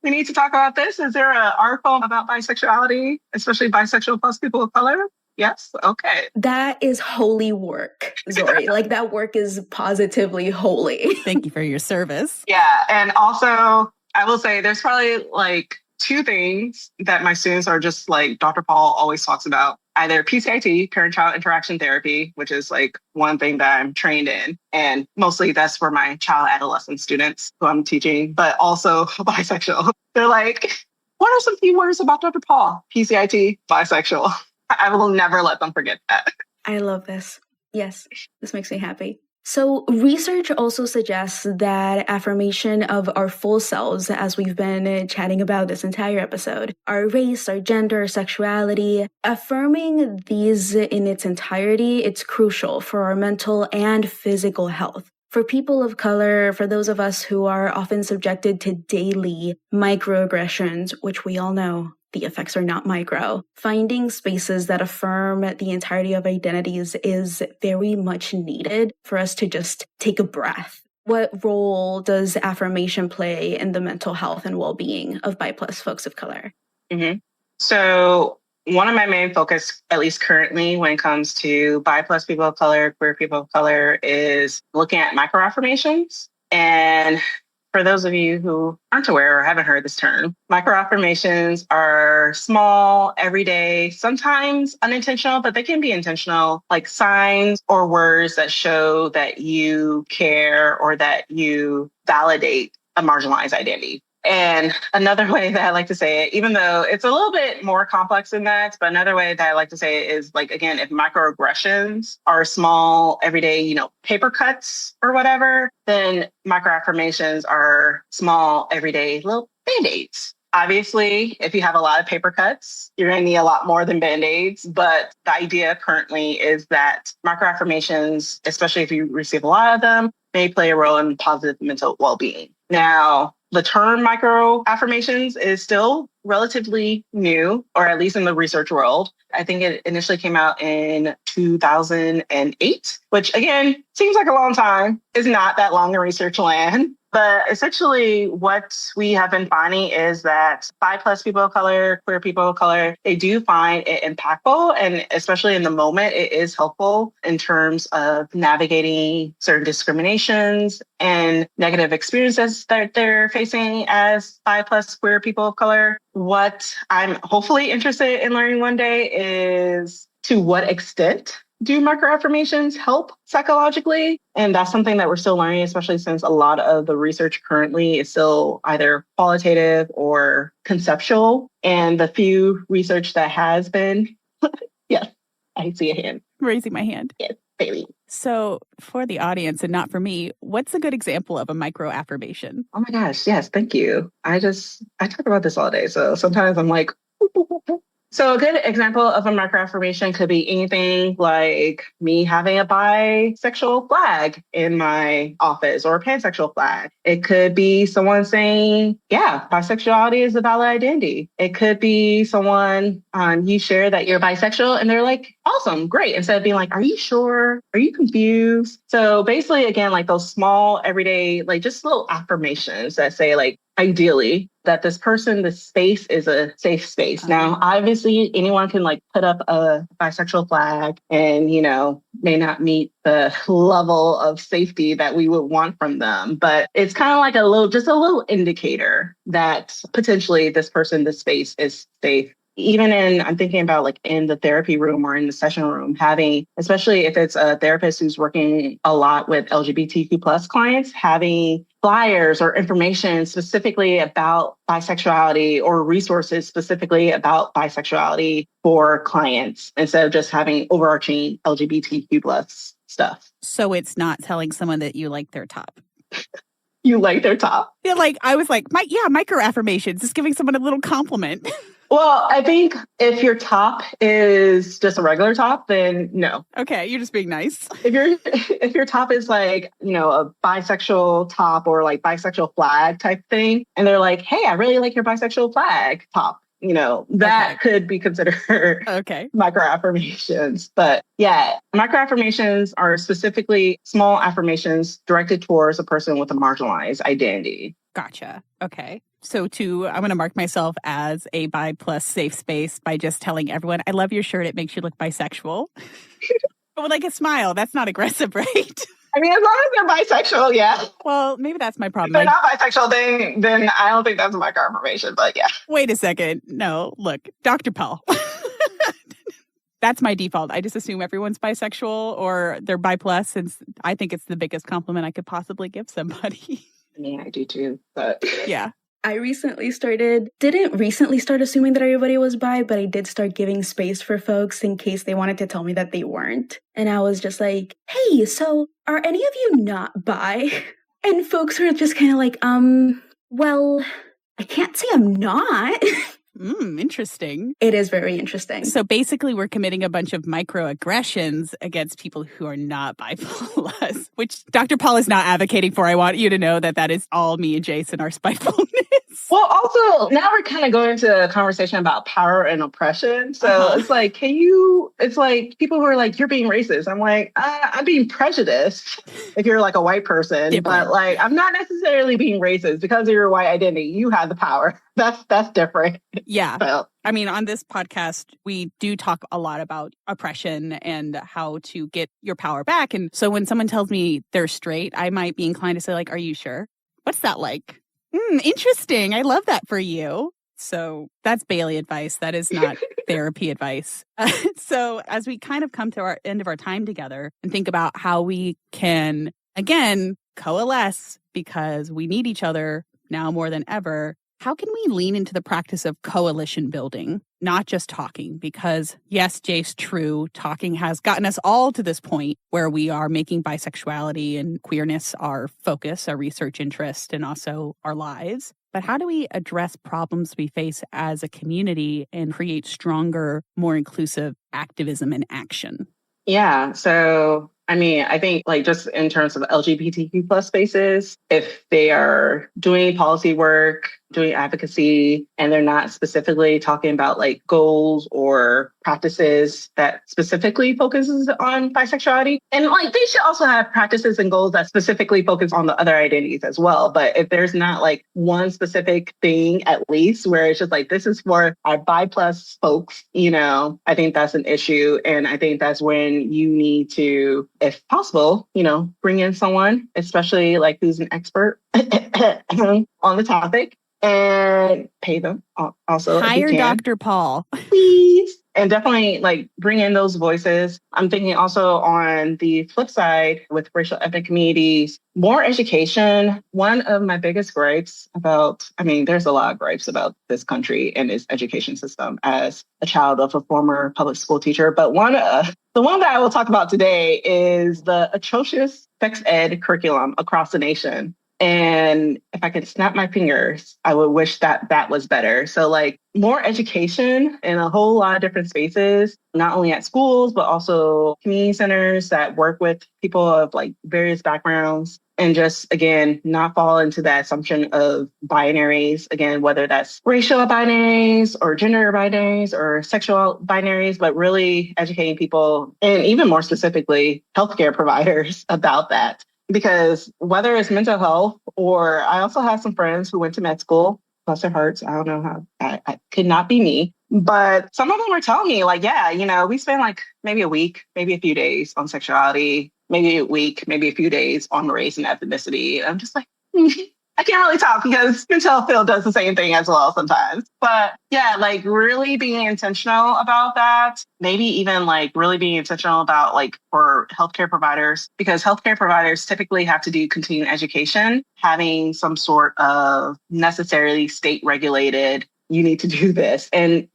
we need to talk about this. Is there an article about bisexuality, especially bisexual plus people of color? Yes. Okay. That is holy work, Zori. Like, that work is positively holy. Thank you for your service. Yeah. And also, I will say there's probably like 2 things that my students are just like Dr. Paul always talks about. Either PCIT, parent-child interaction therapy, which is like one thing that I'm trained in. And mostly that's for my child adolescent students who I'm teaching, but also bisexual. They're like, what are some few words about Dr. Paul? PCIT, bisexual. I will never let them forget that. I love this. Yes, this makes me happy. So research also suggests that affirmation of our full selves, as we've been chatting about this entire episode, our race, our gender, sexuality, affirming these in its entirety, it's crucial for our mental and physical health. For people of color, for those of us who are often subjected to daily microaggressions, which we all know the effects are not micro, finding spaces that affirm the entirety of identities is very much needed for us to just take a breath. What role does affirmation play in the mental health and well-being of bi+ folks of color? Mm-hmm. So one of my main focus, at least currently, when it comes to bi+ people of color, queer people of color, is looking at microaffirmations. And for those of you who aren't aware or haven't heard this term, microaffirmations are small, everyday, sometimes unintentional, but they can be intentional, like signs or words that show that you care or that you validate a marginalized identity. And another way that I like to say it, even though it's a little bit more complex than that, but another way that I like to say it is like, again, if microaggressions are small, everyday, paper cuts or whatever, then microaffirmations are small, everyday little Band-Aids. Obviously, if you have a lot of paper cuts, you're going to need a lot more than Band-Aids. But the idea currently is that microaffirmations, especially if you receive a lot of them, may play a role in positive mental well-being. Now, the term microaffirmations is still relatively new, or at least in the research world. I think it initially came out in 2008, which again, seems like a long time. It's not that long in research land. But essentially what we have been finding is that bi+ people of color, queer people of color, they do find it impactful. And especially in the moment, it is helpful in terms of navigating certain discriminations and negative experiences that they're facing as bi+ queer people of color. What I'm hopefully interested in learning one day is to what extent do microaffirmations help psychologically? And that's something that we're still learning, especially since a lot of the research currently is still either qualitative or conceptual. And the few research that has been, yes, I see a hand. Raising my hand. Yes, Bailey. So for the audience and not for me, what's a good example of a microaffirmation? Oh my gosh, yes, thank you. I talk about this all day. So sometimes I'm like, So a good example of a microaffirmation could be anything like me having a bisexual flag in my office or a pansexual flag. It could be someone saying, yeah, bisexuality is a valid identity. It could be someone, you share that you're bisexual and they're like, awesome, great. Instead of being like, are you sure? Are you confused? So basically, again, like those small, everyday, like just little affirmations that say like, ideally, that this space is a safe space. Now, obviously, anyone can like put up a bisexual flag and, may not meet the level of safety that we would want from them. But it's kind of like just a little indicator that potentially this space is safe. I'm thinking about like in the therapy room or in the session room, especially if it's a therapist who's working a lot with LGBTQ+ clients, having flyers or information specifically about bisexuality or resources specifically about bisexuality for clients instead of just having overarching LGBTQ+ stuff. So it's not telling someone that you like their top. You like their top? Yeah, like I was like, microaffirmations, just giving someone a little compliment. Well, I think if your top is just a regular top, then no. Okay, you're just being nice. If your top is like, a bisexual top or like bisexual flag type thing, and they're like, hey, I really like your bisexual flag top, that could be considered microaffirmations. But yeah, microaffirmations are specifically small affirmations directed towards a person with a marginalized identity. Gotcha. Okay. So I'm going to mark myself as a bi+ safe space by just telling everyone, I love your shirt. It makes you look bisexual. But with like a smile, that's not aggressive, right? I mean, as long as they're bisexual, yeah. Well, maybe that's my problem. If they're not bisexual, then I don't think that's a microaffirmation, but yeah. Wait a second. No, look, Dr. Paul. That's my default. I just assume everyone's bisexual or they're bi+, since I think it's the biggest compliment I could possibly give somebody. I mean, I do too, but... Yeah. I didn't recently start assuming that everybody was bi, but I did start giving space for folks in case they wanted to tell me that they weren't. And I was just like, hey, so are any of you not bi? And folks were just kind of like, well, I can't say I'm not. Interesting. It is very interesting. So basically, we're committing a bunch of microaggressions against people who are not bi+, which Dr. Paul is not advocating for. I want you to know that is all me and Jace and our spitefulness. Well, also, now we're kind of going into a conversation about power and oppression. So it's like, it's like people who are like, you're being racist. I'm like, I'm being prejudiced if you're like a white person. Different. But like, I'm not necessarily being racist because of your white identity. You have the power. That's different. Yeah. So. I mean, on this podcast, we do talk a lot about oppression and how to get your power back. And so when someone tells me they're straight, I might be inclined to say like, are you sure? What's that like? Interesting. I love that for you. So that's Bailey advice. That is not therapy advice. So as we kind of come to our end of our time together and think about how we can, again, coalesce because we need each other now more than ever, how can we lean into the practice of coalition building, not just talking? Because yes, Jace, true, talking has gotten us all to this point where we are making bisexuality and queerness our focus, our research interest, and also our lives. But how do we address problems we face as a community and create stronger, more inclusive activism and action? Yeah, so I mean, I think like just in terms of LGBTQ plus spaces, if they are doing policy work, doing advocacy, and they're not specifically talking about like goals or practices that specifically focuses on bisexuality, and like they should also have practices and goals that specifically focus on the other identities as well. But if there's not like one specific thing at least where it's just like, this is for our bi+ folks, I think that's an issue. And I think that's when you need to, if possible, bring in someone, especially like who's an expert on the topic, and pay them also. Hire Dr. Paul. Please. And definitely like bring in those voices. I'm thinking also on the flip side with racial ethnic communities, more education. One of my biggest gripes there's a lot of gripes about this country and its education system as a child of a former public school teacher. But the one that I will talk about today is the atrocious sex ed curriculum across the nation. And if I could snap my fingers, I would wish that was better. So like more education in a whole lot of different spaces, not only at schools, but also community centers that work with people of like various backgrounds. And just, again, not fall into that assumption of binaries, again, whether that's racial binaries or gender binaries or sexual binaries, but really educating people and even more specifically, healthcare providers about that. Because whether it's mental health or I also have some friends who went to med school, bless their hearts. I don't know how, I could not be me. But some of them were telling me like, yeah, we spend like maybe a week, maybe a few days on sexuality, maybe a week, maybe a few days on race and ethnicity. And I'm just like, I can't really talk because mental health field does the same thing as well sometimes. But yeah, like really being intentional about that. Maybe even like really being intentional about like for healthcare providers, because healthcare providers typically have to do continuing education, having some sort of necessarily state regulated, you need to do this. And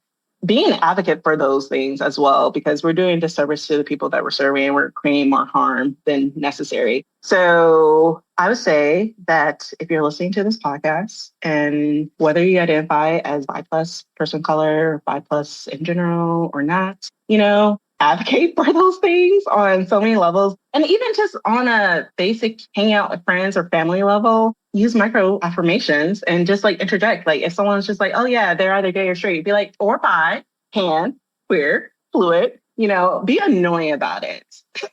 being an advocate for those things as well, because we're doing disservice to the people that we're serving and we're creating more harm than necessary. So I would say that if you're listening to this podcast and whether you identify as bi+, person of color, bi+ in general or not, advocate for those things on so many levels. And even just on a basic hang out with friends or family level, use micro affirmations and just like interject. Like if someone's just like, oh yeah, they're either gay or straight, be like, or bi, pan, queer, fluid, be annoying about it.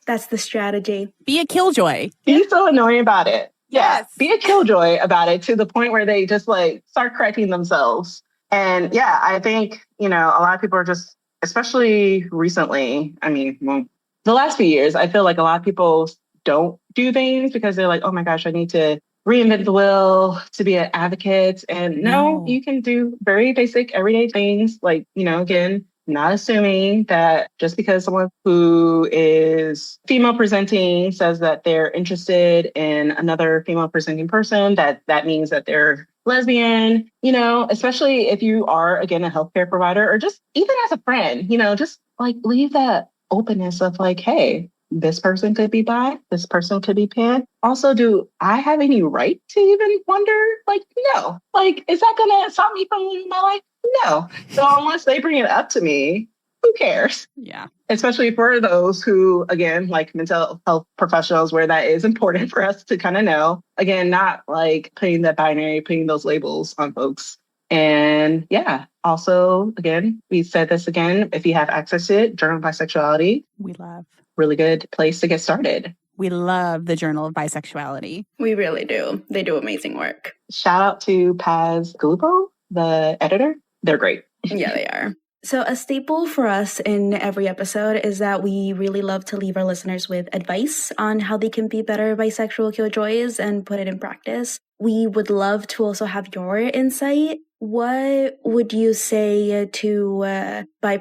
That's the strategy. Be a killjoy. Be so annoying about it. Yes. Yeah. Be a killjoy about it to the point where they just like start correcting themselves. And yeah, I think, a lot of people are just, especially recently, the last few years, I feel like a lot of people don't do things because they're like, oh my gosh, I need to reinvent the wheel to be an advocate. And no, you can do very basic everyday things like, again, not assuming that just because someone who is female presenting says that they're interested in another female presenting person, that means that they're lesbian, especially if you are, again, a healthcare provider or just even as a friend, just like leave that openness of like, hey, this person could be bi, this person could be pan. Also, do I have any right to even wonder? Like, no. Like, is that going to stop me from living my life? No. So unless they bring it up to me, who cares? Yeah. Especially for those who, again, like mental health professionals, where that is important for us to kind of know. Again, not like putting those labels on folks. And yeah, also, again, we said this again, if you have access to it, Journal of Bisexuality. We love. Really good place to get started. We love the Journal of Bisexuality. We really do. They do amazing work. Shout out to Paz Gulupo, the editor. They're great. Yeah, they are. So a staple for us in every episode is that we really love to leave our listeners with advice on how they can be better bisexual killjoys and put it in practice. We would love to also have your insight. What would you say to bi+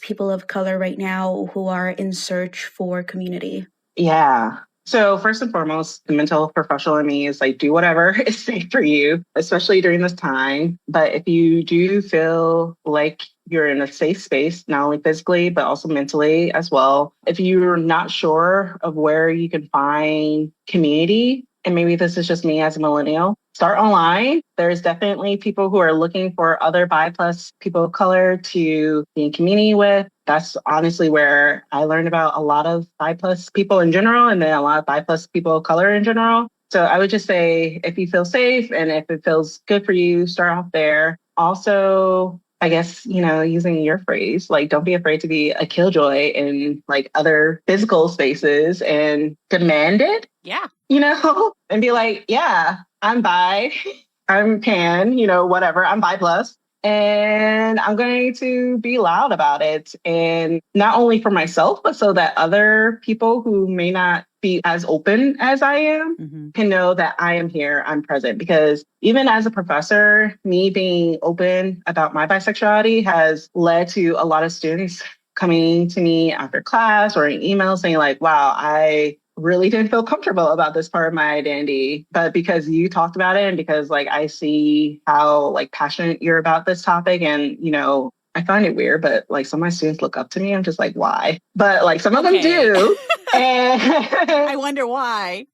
people of color right now who are in search for community? Yeah. So first and foremost, the mental health professional in me is like, do whatever is safe for you, especially during this time. But if you do feel like you're in a safe space, not only physically, but also mentally as well, if you're not sure of where you can find community, and maybe this is just me as a millennial, start online. There's definitely people who are looking for other bi+ people of color to be in community with. That's honestly where I learned about a lot of bi+ people in general, and then a lot of bi+ people of color in general. So I would just say, if you feel safe and if it feels good for you, start off there. Also, I guess, using your phrase, like, don't be afraid to be a killjoy in like other physical spaces and demand it. Yeah. And be like, yeah, I'm bi, I'm pan, whatever, I'm bi+. And I'm going to be loud about it. And not only for myself, but so that other people who may not be as open as I am can know that I am here, I'm present. Because even as a professor, me being open about my bisexuality has led to a lot of students coming to me after class or an email saying like, wow, I really didn't feel comfortable about this part of my identity, but because you talked about it and because like I see how like passionate you're about this topic, and I find it weird, but like some of my students look up to me. I'm just like, why? But like some of them do. And I wonder why.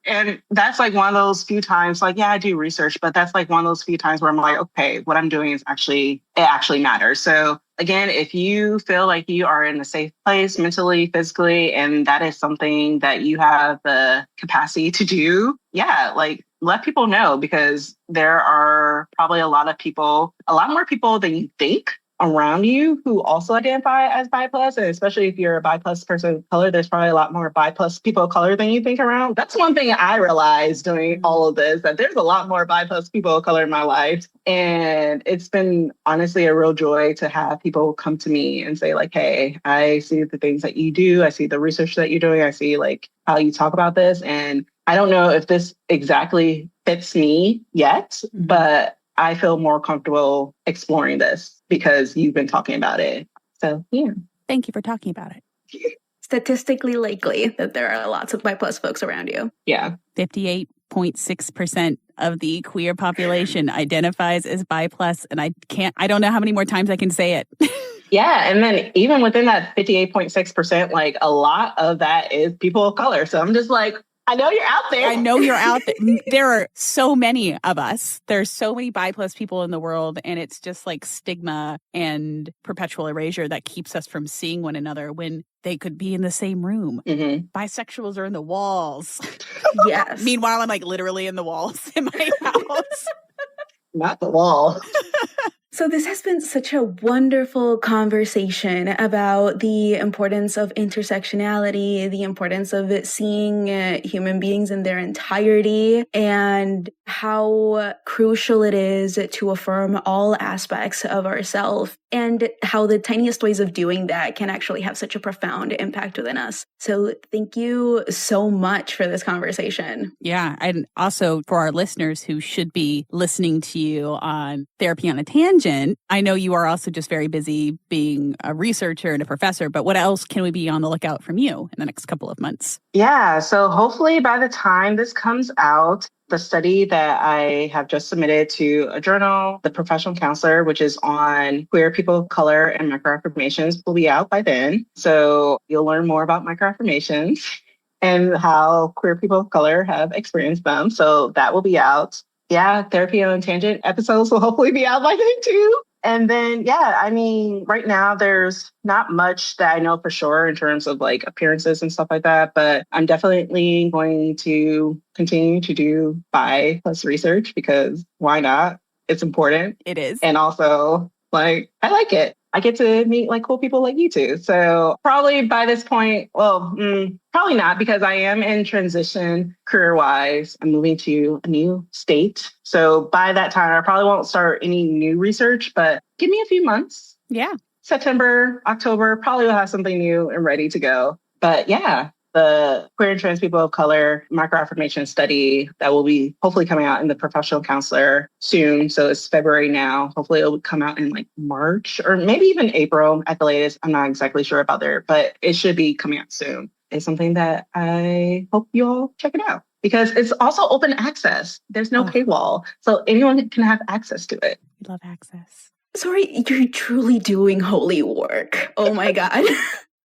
And that's like one of those few times, like, yeah, I do research, but that's like one of those few times where I'm like, okay, what I'm doing is it actually matters. So again, if you feel like you are in a safe place mentally, physically, and that is something that you have the capacity to do, yeah, like let people know, because there are probably a lot more people than you think around you who also identify as bi+, and especially if you're a bi+ person of color, there's probably a lot more bi+ people of color than you think around. That's one thing I realized doing all of this, that there's a lot more bi+ people of color in my life. And it's been honestly a real joy to have people come to me and say like, hey, I see the things that you do. I see the research that you're doing. I see like how you talk about this. And I don't know if this exactly fits me yet, but I feel more comfortable exploring this because you've been talking about it. So, yeah. Thank you for talking about it. Statistically likely that there are lots of bi+ folks around you. Yeah. 58.6% of the queer population identifies as bi+, and I don't know how many more times I can say it. Yeah. And then even within that 58.6%, like a lot of that is people of color. So I'm just like, I know you're out there. I know you're out there. There are so many of us. There's so many bi+ people in the world, and it's just like stigma and perpetual erasure that keeps us from seeing one another when they could be in the same room. Bisexuals are in the walls. Yes. Meanwhile, I'm like literally in the walls in my house. Not the wall. So this has been such a wonderful conversation about the importance of intersectionality, the importance of seeing human beings in their entirety, and how crucial it is to affirm all aspects of ourselves, and how the tiniest ways of doing that can actually have such a profound impact within us. So thank you so much for this conversation. Yeah. And also for our listeners who should be listening to you on Therapy on a Tangent, I know you are also just very busy being a researcher and a professor, but what else can we be on the lookout from you in the next couple of months? Yeah. So hopefully by the time this comes out, The study that I have just submitted to a journal, The Professional Counselor, which is on queer people of color and microaffirmations, will be out by then. So you'll learn more about microaffirmations and how queer people of color have experienced them. So that will be out. Yeah, Therapy on Tangent episodes will hopefully be out by then too. And then, right now there's not much that I know for sure in terms of like appearances and stuff like that, but I'm definitely going to continue to do bi+ research because why not? It's important. It is. And also, I like it. I get to meet cool people like you too. So probably by this point, probably not, because I am in transition career-wise. I'm moving to a new state. So by that time, I probably won't start any new research, but give me a few months. Yeah. September, October, probably will have something new and ready to go. But yeah, the queer and trans people of color microaffirmation study that will be hopefully coming out in The Professional Counselor soon. So it's February now. Hopefully it'll come out in March or maybe even April at the latest. I'm not exactly sure about there, but it should be coming out soon. It's something that I hope you all check it out because it's also open access. There's no paywall. So anyone can have access to it. We love access. Sorry, you're truly doing holy work. Oh my God.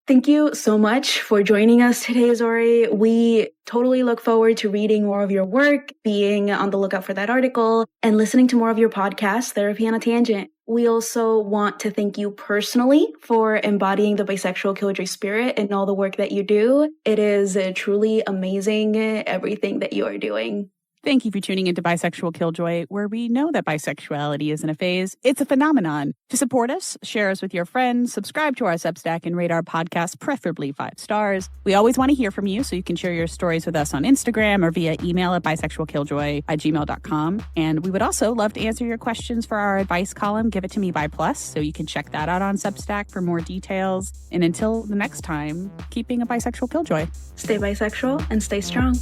Thank you so much for joining us today, Zori. We totally look forward to reading more of your work, being on the lookout for that article, and listening to more of your podcast, Therapy on a Tangent. We also want to thank you personally for embodying the Bisexual Killjoy spirit and all the work that you do. It is truly amazing, everything that you are doing. Thank you for tuning into Bisexual Killjoy, where we know that bisexuality isn't a phase, it's a phenomenon. To support us, share us with your friends, subscribe to our Substack, and rate our podcast, preferably 5 stars. We always want to hear from you, so you can share your stories with us on Instagram or via email at bisexualkilljoy@gmail.com. And we would also love to answer your questions for our advice column, Give It To Me by Plus, so you can check that out on Substack for more details. And until the next time, keep being a bisexual killjoy. Stay bisexual and stay strong.